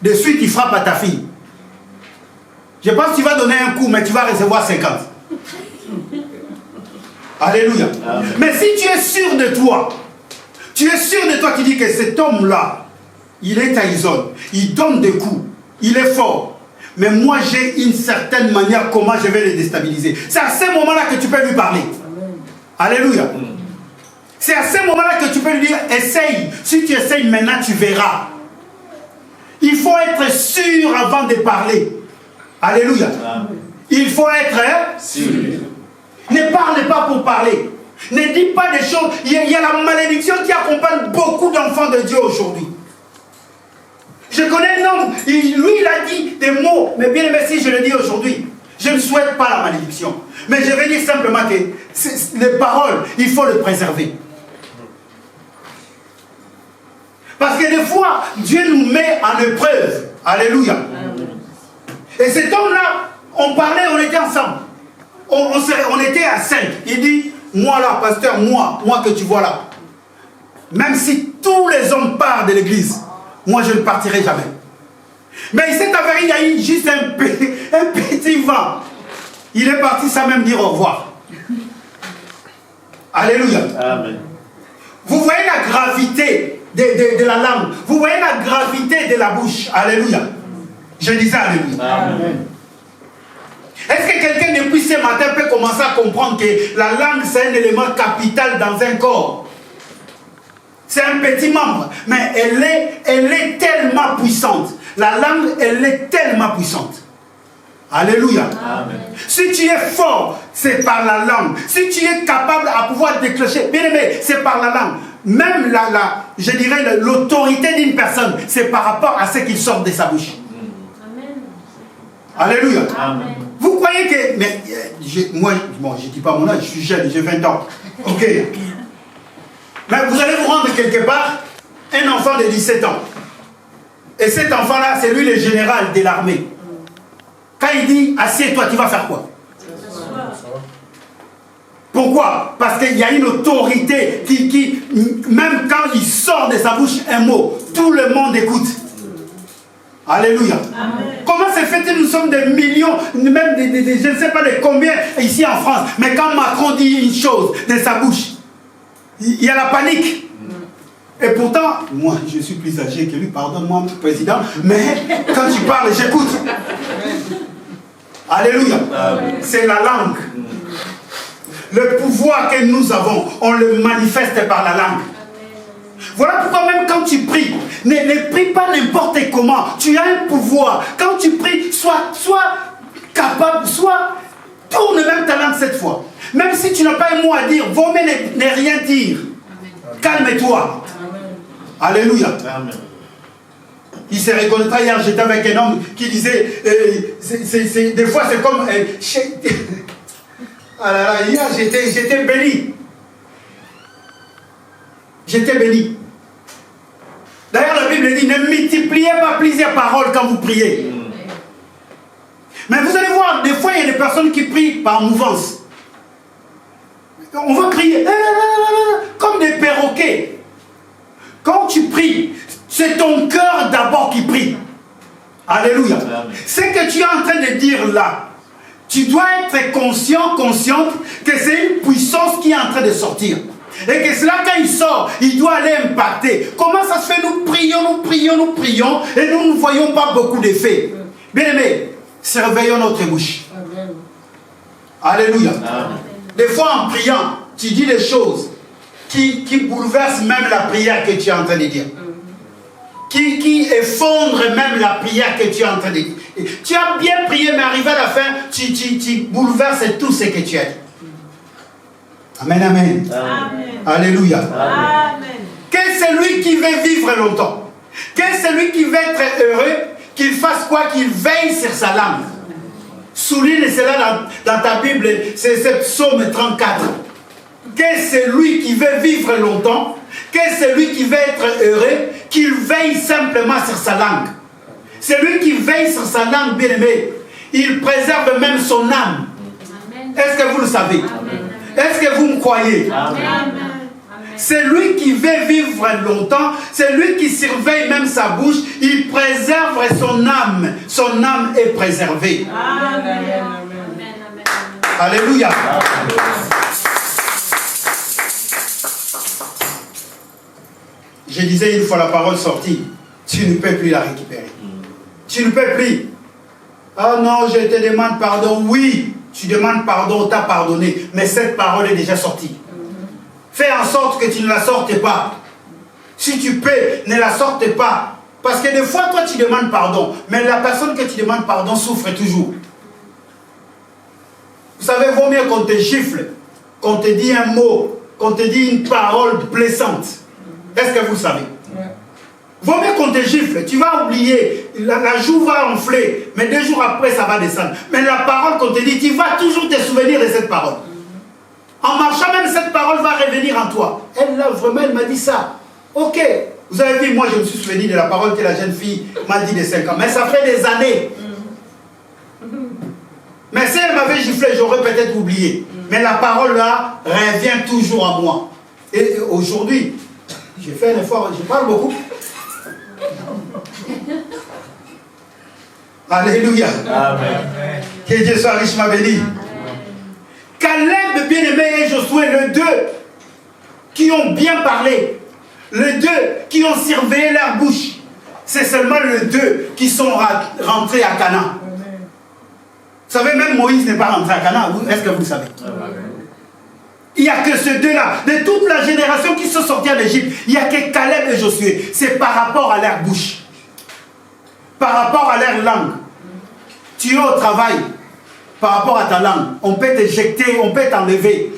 De suite, il frappe à ta fille. Je pense que tu vas donner un coup, mais tu vas recevoir 50. Alléluia. Amen. Mais si tu es sûr de toi, tu dis que cet homme-là, il est Tyson, il donne des coups, il est fort. Mais moi, j'ai une certaine manière comment je vais le déstabiliser. C'est à ce moment-là que tu peux lui parler. Amen. Alléluia. C'est à ce moment-là que tu peux lui dire, essaye. Si tu essayes maintenant, tu verras. Il faut être sûr avant de parler. Alléluia. Amen. Il faut être sûr. Ne parle pas pour parler. Ne dis pas des choses. Il y a la malédiction qui accompagne beaucoup d'enfants de Dieu aujourd'hui. Je connais un homme, lui il a dit des mots, mais bien aimé, si je le dis aujourd'hui, je ne souhaite pas la malédiction. Mais je vais dire simplement que les paroles, il faut les préserver. Parce que des fois, Dieu nous met en épreuve. Alléluia. Et cet homme-là, on parlait, on était ensemble. On était à 5. Il dit, moi là, pasteur, moi que tu vois là. Même si tous les hommes partent de l'église, moi je ne partirai jamais. Mais il s'est avéré, il y a eu juste un petit vent. Il est parti sans même dire au revoir. Alléluia. Amen. Vous voyez la gravité de la langue. Vous voyez la gravité de la bouche. Alléluia. Je disais alléluia. Amen. Est-ce que quelqu'un depuis ce matin peut commencer à comprendre que la langue c'est un élément capital dans un corps? C'est un petit membre, mais elle est tellement puissante. La langue, elle est tellement puissante. Alléluia. Amen. Si tu es fort, c'est par la langue. Si tu es capable à pouvoir déclencher, bien aimé, c'est par la langue. Même je dirais l'autorité d'une personne, c'est par rapport à ce qui sort de sa bouche. Amen. Alléluia. Amen. Vous croyez que... Mais, moi, je ne dis pas mon âge, je suis jeune, j'ai 20 ans. Ok. Mais vous allez vous rendre quelque part, un enfant de 17 ans. Et cet enfant-là, c'est lui le général de l'armée. Quand il dit, assieds-toi, tu vas faire quoi? Pourquoi? Parce qu'il y a une autorité qui, même quand il sort de sa bouche un mot, tout le monde écoute. Alléluia. Amen. Comment se fait-il que nous sommes des millions, même je ne sais pas de combien ici en France, mais quand Macron dit une chose de sa bouche, il y a la panique. Et pourtant, moi je suis plus âgé que lui, pardonne-moi président, mais quand tu parles, j'écoute. Alléluia. C'est la langue. Le pouvoir que nous avons, on le manifeste par la langue. Voilà pourquoi même quand tu pries, ne prie pas n'importe comment. Tu as un pouvoir. Quand tu pries, sois capable, tourne même ta langue cette fois. Même si tu n'as pas un mot à dire, vaut mieux ne rien dire. Calme-toi. Alléluia. Amen. Il se reconnaîtra. Hier, j'étais avec un homme qui disait, des fois c'est comme... ah là là, hier j'étais béni. J'étais béni. D'ailleurs, la Bible dit, ne multipliez pas plusieurs paroles quand vous priez. Mais vous allez voir, des fois, il y a des personnes qui prient par mouvance. On va crier comme des perroquets. Quand tu pries, c'est ton cœur d'abord qui prie. Alléluia. Ce que tu es en train de dire là, tu dois être consciente que c'est une puissance qui est en train de sortir. Et que cela, quand il sort, il doit aller impacter. Comment ça se fait? Nous prions, et nous ne voyons pas beaucoup d'effets. Bien aimé, surveillons notre bouche. Amen. Alléluia. Amen. Des fois, en priant, tu dis des choses qui bouleversent même la prière que tu es en train de dire. Qui effondrent même la prière que tu es en train de dire. Tu as bien prié, mais arrivé à la fin, tu bouleverses tout ce que tu as dit. Amen, amen. Amen. Alléluia. Amen. Quel est celui qui veut vivre longtemps? Quel est celui qui veut être heureux? Qu'il fasse quoi? Qu'il veille sur sa langue. Souligne cela dans ta Bible, c'est Psaume 34. Quel est celui qui veut vivre longtemps? Quel est celui qui veut être heureux? Qu'il veille simplement sur sa langue. Celui qui veille sur sa langue, bien aimé, il préserve même son âme. Est-ce que vous le savez? Est-ce que vous me croyez? Amen. C'est lui qui veut vivre longtemps, c'est lui qui surveille même sa bouche, il préserve son âme. Son âme est préservée. Amen. Alléluia. Je disais une fois la parole sortie, tu ne peux plus la récupérer. Tu ne peux plus. Ah non, je te demande pardon. Oui, tu demandes pardon, on t'a pardonné, mais cette parole est déjà sortie. Fais en sorte que tu ne la sortes pas. Si tu peux, ne la sorte pas. Parce que des fois, toi, tu demandes pardon. Mais la personne que tu demandes pardon souffre toujours. Vous savez, vaut mieux qu'on te gifle, qu'on te dit un mot, qu'on te dit une parole blessante. Est-ce que vous savez? Vaut mieux qu'on te gifle. Tu vas oublier. La joue va enfler. Mais 2 jours après, ça va descendre. Mais la parole qu'on te dit, tu vas toujours te souvenir de cette parole. En marchant, même cette parole va revenir en toi. Elle, là, vraiment, elle m'a dit ça. Ok. Vous avez vu, moi, je me suis souvenu de la parole que la jeune fille m'a dit de 5 ans. Mais ça fait des années. Mais si elle m'avait giflé, j'aurais peut-être oublié. Mais la parole, là, revient toujours à moi. Et aujourd'hui, j'ai fait un effort, je parle beaucoup. Alléluia. Amen. Que Dieu soit richement béni. Caleb, bien-aimé, et Josué, les 2 qui ont bien parlé, les 2 qui ont surveillé leur bouche, c'est seulement les 2 qui sont rentrés à Canaan. Vous savez, même Moïse n'est pas rentré à Canaan. Est-ce que vous le savez? Il n'y a que ces 2-là. De toute la génération qui sont sortis en Égypte, il n'y a que Caleb et Josué. C'est par rapport à leur bouche. Par rapport à leur langue. Tu es au travail. Par rapport à ta langue, on peut t'éjecter, on peut t'enlever.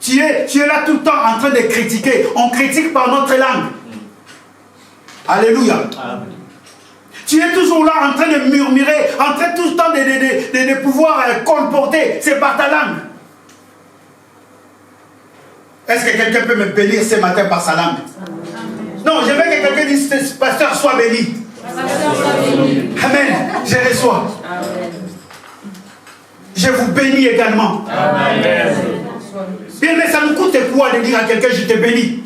Tu es là tout le temps en train de critiquer. On critique par notre langue. Alléluia. Amen. Tu es toujours là en train de murmurer, en train tout le temps de pouvoir colporter. C'est par ta langue. Est-ce que quelqu'un peut me bénir ce matin par sa langue? Non, je veux que quelqu'un dise, pasteur, sois béni. Amen. Je reçois. Je vous bénis également. Amen. Bien, mais ça nous coûte quoi de dire à quelqu'un, je te bénis?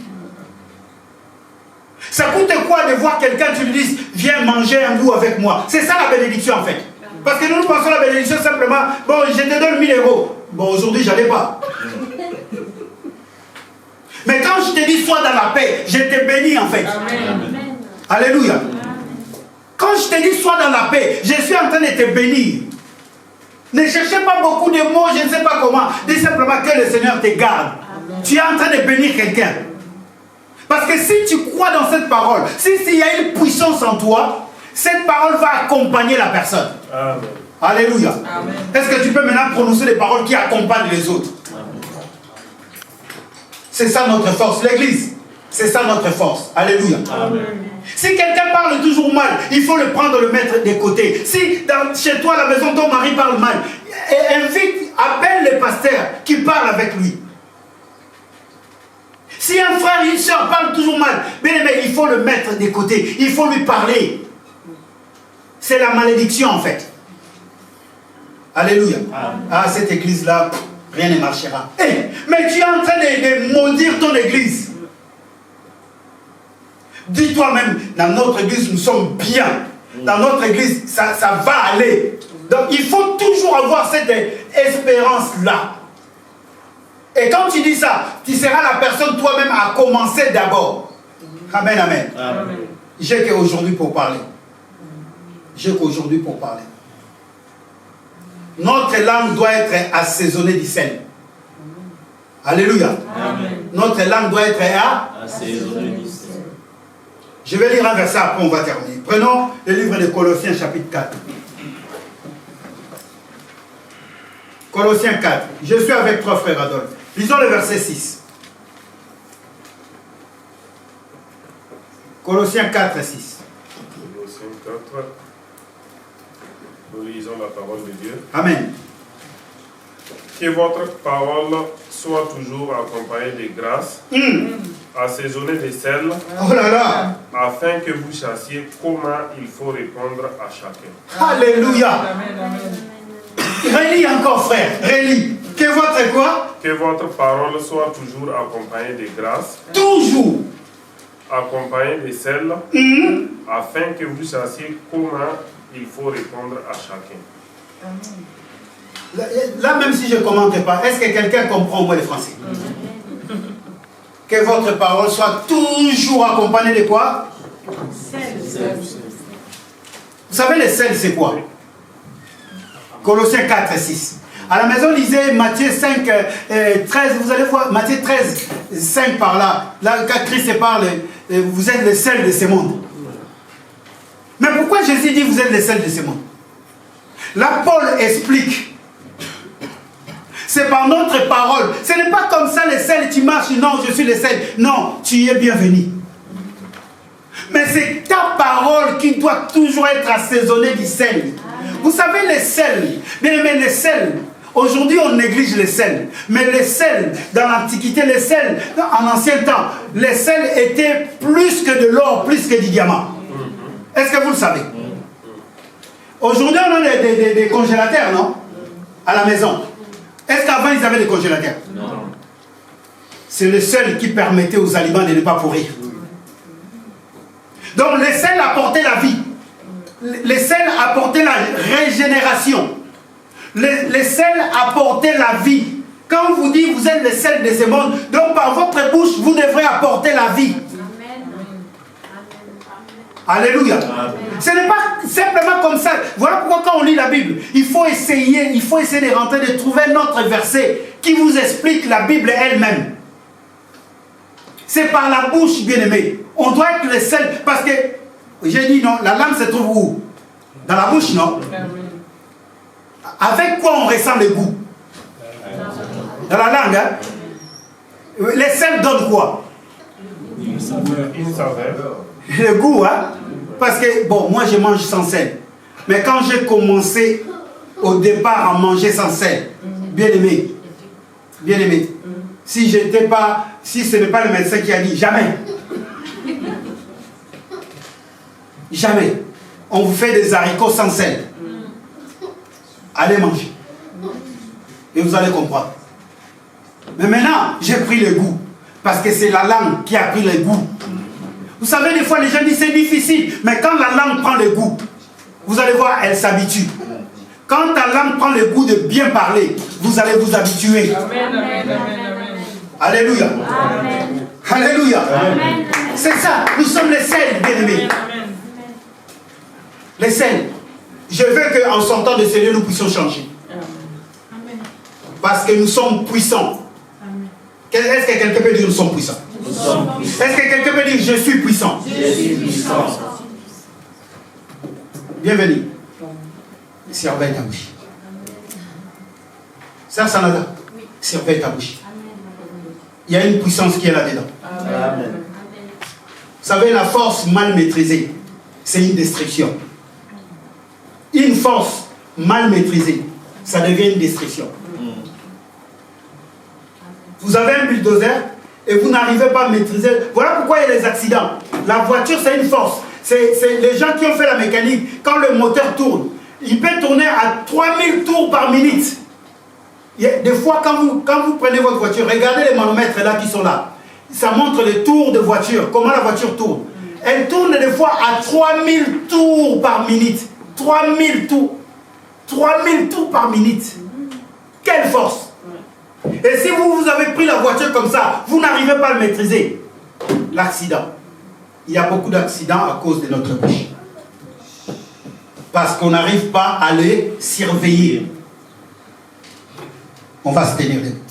Ça coûte quoi de voir quelqu'un, tu lui dis, viens manger un bout avec moi? C'est ça la bénédiction en fait. Parce que nous pensons la bénédiction simplement, bon, je te donne 1000 €. Bon, aujourd'hui, j'allais pas. Mais quand je te dis, sois dans la paix, je te bénis en fait. Amen. Alléluia. Quand je te dis, sois dans la paix, je suis en train de te bénir. Ne cherchez pas beaucoup de mots, je ne sais pas comment. Dis simplement que le Seigneur te garde. Amen. Tu es en train de bénir quelqu'un. Parce que si tu crois dans cette parole, s'il y a une puissance en toi, cette parole va accompagner la personne. Amen. Alléluia. Est-ce que tu peux maintenant prononcer des paroles qui accompagnent les autres? C'est ça notre force, l'église. C'est ça notre force. Alléluia. Amen. Si quelqu'un parle toujours mal, il faut le prendre, le mettre de côté. Si chez toi, à la maison, ton mari parle mal, invite, appelle le pasteur qui parle avec lui. Si un frère et une soeur parlent toujours mal, mais il faut le mettre de côté. Il faut lui parler. C'est la malédiction en fait. Alléluia. Amen. Ah, cette église-là, rien ne marchera. Hey, mais tu es en train de maudire ton église. Dis-toi même, dans notre église, nous sommes bien. Dans notre église, ça va aller. Donc, il faut toujours avoir cette espérance-là. Et quand tu dis ça, tu seras la personne toi-même à commencer d'abord. Amen, amen. Amen. J'ai qu'aujourd'hui pour parler. J'ai qu'aujourd'hui pour parler. Notre langue doit être assaisonnée du sel. Alléluia. Amen. Notre langue doit être assaisonnée du sel. Je vais lire un verset, après on va terminer. Prenons le livre de Colossiens chapitre 4. Colossiens 4. Je suis avec toi, frère Adolphe. Lisons le verset 6. Colossiens 4, 6. Colossiens 4. Nous lisons la parole de Dieu. Amen. Que votre parole soit toujours accompagnée de grâce, assaisonnée de sel, Oh là là. afin que vous sachiez comment il faut répondre à chacun. Alléluia. Relis encore, frère. Relis. Que votre quoi? Que votre parole soit toujours accompagnée de grâce, Toujours. accompagnée de sel, afin que vous sachiez comment il faut répondre à chacun. Là, même si je ne commente pas, est-ce que quelqu'un comprend au moins le français? Que votre parole soit toujours accompagnée de quoi? Vous savez, le sel, c'est quoi? Colossiens 4, 6. À la maison, lisez Matthieu 5, 13. Vous allez voir Matthieu 13, 5 par là. Là, quand Christ parle, vous êtes le sel de ce monde. Mais pourquoi Jésus dit vous êtes le sel de ce monde? Là, Paul explique. C'est par notre parole. Ce n'est pas comme ça le sel, tu marches, non, je suis le sel. Non, tu es bienvenu. Mais c'est ta parole qui doit toujours être assaisonnée du sel. Vous savez, le sel, bien aimé, le sel, aujourd'hui on néglige le sel. Mais le sel, dans l'Antiquité, le sel, en ancien temps, le sel était plus que de l'or, plus que du diamant. Est-ce que vous le savez? Aujourd'hui on a des congélateurs, non? À la maison. Est-ce qu'avant ils avaient des congélateurs? Non. C'est le sel qui permettait aux aliments de ne pas pourrir. Donc le sel apportait la vie. Le sel apportait la régénération. Le sel apportait la vie. Quand on vous dit vous êtes le sel de ce monde, donc par votre bouche vous devrez apporter la vie. Alléluia. Ce n'est pas simplement comme ça. Voilà pourquoi quand on lit la Bible, il faut essayer de rentrer, de trouver notre verset qui vous explique la Bible elle-même. C'est par la bouche, bien-aimé. On doit être le seul, parce que, j'ai dit non, la langue se trouve où? Dans la bouche, non? Avec quoi on ressent le goût? Dans la langue, hein? Les sels donnent quoi? Une saveur. Le goût, hein? Parce que, bon, moi je mange sans sel. Mais quand j'ai commencé au départ à manger sans sel, bien aimé, si ce n'est pas le médecin qui a dit, jamais, on vous fait des haricots sans sel. Allez manger. Et vous allez comprendre. Mais maintenant, j'ai pris le goût. Parce que c'est la langue qui a pris le goût. Vous savez, des fois, les gens disent c'est difficile. Mais quand la langue prend le goût, vous allez voir, elle s'habitue. Quand ta langue prend le goût de bien parler, vous allez vous habituer. Amen, amen, amen, amen. Alléluia. Amen. Alléluia. Amen. C'est ça. Nous sommes les sels, bien-aimés. Amen. Les sels. Je veux qu'en sortant de ce lieu, nous puissions changer. Amen. Parce que nous sommes puissants. Est-ce que quelqu'un peut dire nous sommes puissants? Est-ce que quelqu'un peut dire je suis puissant? Je suis puissant. Bienvenue. Surveille ta bouche. Sœur Sanada, surveille ta bouche. Il y a une puissance qui est là-dedans. Amen. Vous savez, la force mal maîtrisée, c'est une destruction. Une force mal maîtrisée, ça devient une destruction. Vous avez un bulldozer et vous n'arrivez pas à maîtriser. Voilà pourquoi il y a les accidents. La voiture, c'est une force. C'est les gens qui ont fait la mécanique. Quand le moteur tourne, il peut tourner à 3000 tours par minute. Des fois, quand vous prenez votre voiture, regardez les manomètres là qui sont là. Ça montre les tours de voiture, comment la voiture tourne. Elle tourne des fois à 3000 tours par minute. 3000 tours. 3000 tours par minute. Quelle force! Et si vous avez pris la voiture comme ça, vous n'arrivez pas à le maîtriser. L'accident. Il y a beaucoup d'accidents à cause de notre bouche. Parce qu'on n'arrive pas à les surveiller. On va se tenir debout.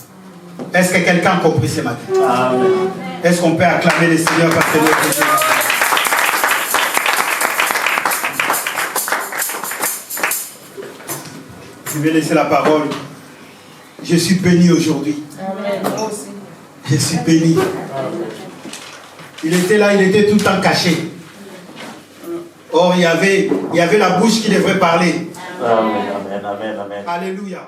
Est-ce que quelqu'un a compris ce matin? Amen. Est-ce qu'on peut acclamer le Seigneur parce que notre Dieu? Je vais laisser la parole Je suis béni aujourd'hui. Je suis béni. Il était là, il était tout le temps caché. Or, il y avait la bouche qui devrait parler. Amen, amen, amen, amen. Alléluia.